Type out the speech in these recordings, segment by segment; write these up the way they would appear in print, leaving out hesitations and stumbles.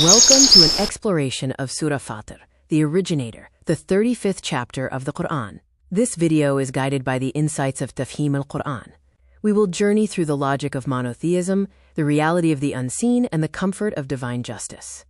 Welcome to an exploration of Surah Faatir, the originator, the 35th chapter of the Quran. This video is guided by the insights of Tafhim al-Quran. We will journey through the logic of monotheism, the reality of the unseen, and the comfort of divine justice.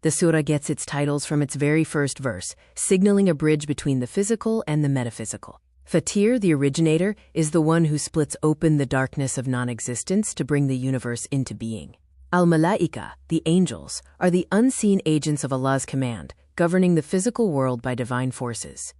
The surah gets its titles from its very first verse, signaling a bridge between the physical and the metaphysical. Faatir, the originator, is the one who splits open the darkness of non-existence to bring the universe into being. Al-Malaika, the angels, are the unseen agents of Allah's command, governing the physical world by divine forces.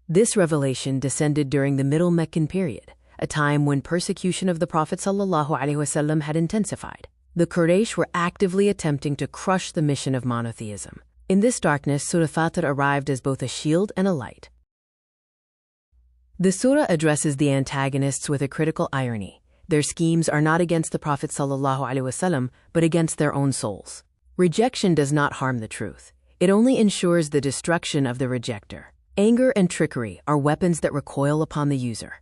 This revelation descended during the Middle Meccan period, a time when persecution of the Prophet ﷺ had intensified. The Quraysh were actively attempting to crush the mission of monotheism. In this darkness, Surah Faatir arrived as both a shield and a light. The surah addresses the antagonists with a critical irony. Their schemes are not against the Prophet ﷺ, but against their own souls. Rejection does not harm the truth. It only ensures the destruction of the rejecter. Anger and trickery are weapons that recoil upon the user.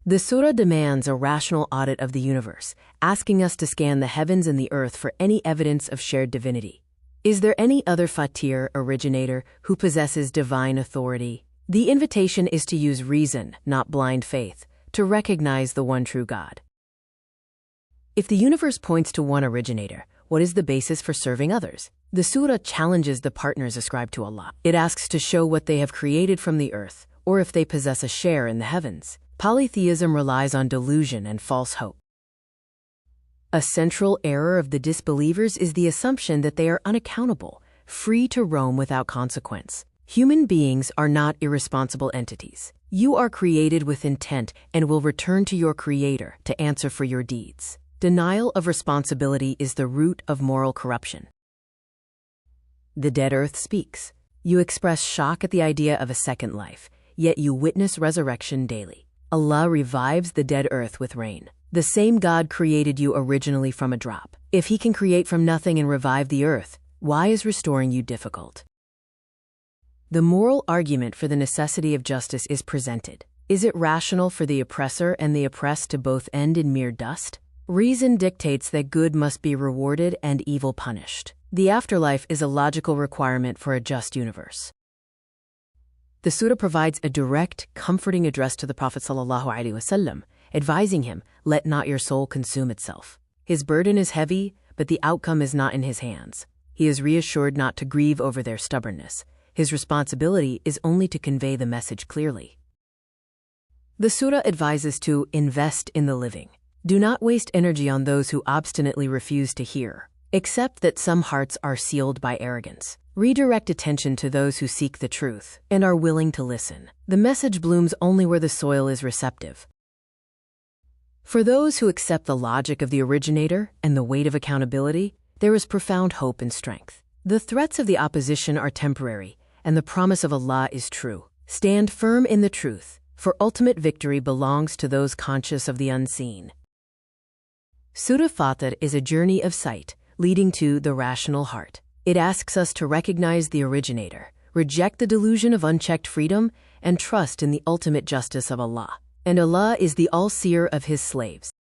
The surah demands a rational audit of the universe, asking us to scan the heavens and the earth for any evidence of shared divinity. Is there any other Faatir, originator, who possesses divine authority? The invitation is to use reason, not blind faith, to recognize the one true God. If the universe points to one originator, what is the basis for serving others? The surah challenges the partners ascribed to Allah. It asks to show what they have created from the earth, or if they possess a share in the heavens. Polytheism relies on delusion and false hope. A central error of the disbelievers is the assumption that they are unaccountable, free to roam without consequence. Human beings are not irresponsible entities. You are created with intent and will return to your Creator to answer for your deeds. Denial of responsibility is the root of moral corruption. The dead earth speaks. You express shock at the idea of a second life, yet you witness resurrection daily. Allah revives the dead earth with rain. The same God created you originally from a drop. If He can create from nothing and revive the earth, why is restoring you difficult? The moral argument for the necessity of justice is presented. Is it rational for the oppressor and the oppressed to both end in mere dust? Reason dictates that good must be rewarded and evil punished. The afterlife is a logical requirement for a just universe. The surah provides a direct, comforting address to the Prophet ﷺ, advising him, "Let not your soul consume itself." His burden is heavy, but the outcome is not in his hands. He is reassured not to grieve over their stubbornness. His responsibility is only to convey the message clearly. The surah advises to invest in the living. Do not waste energy on those who obstinately refuse to hear. Accept that some hearts are sealed by arrogance. Redirect attention to those who seek the truth and are willing to listen. The message blooms only where the soil is receptive. For those who accept the logic of the originator and the weight of accountability, there is profound hope and strength. The threats of the opposition are temporary, and the promise of Allah is true. Stand firm in the truth, for ultimate victory belongs to those conscious of the unseen. Surah Faatir is a journey of sight, leading to the rational heart. It asks us to recognize the originator, reject the delusion of unchecked freedom, and trust in the ultimate justice of Allah. And Allah is the all-seer of His slaves.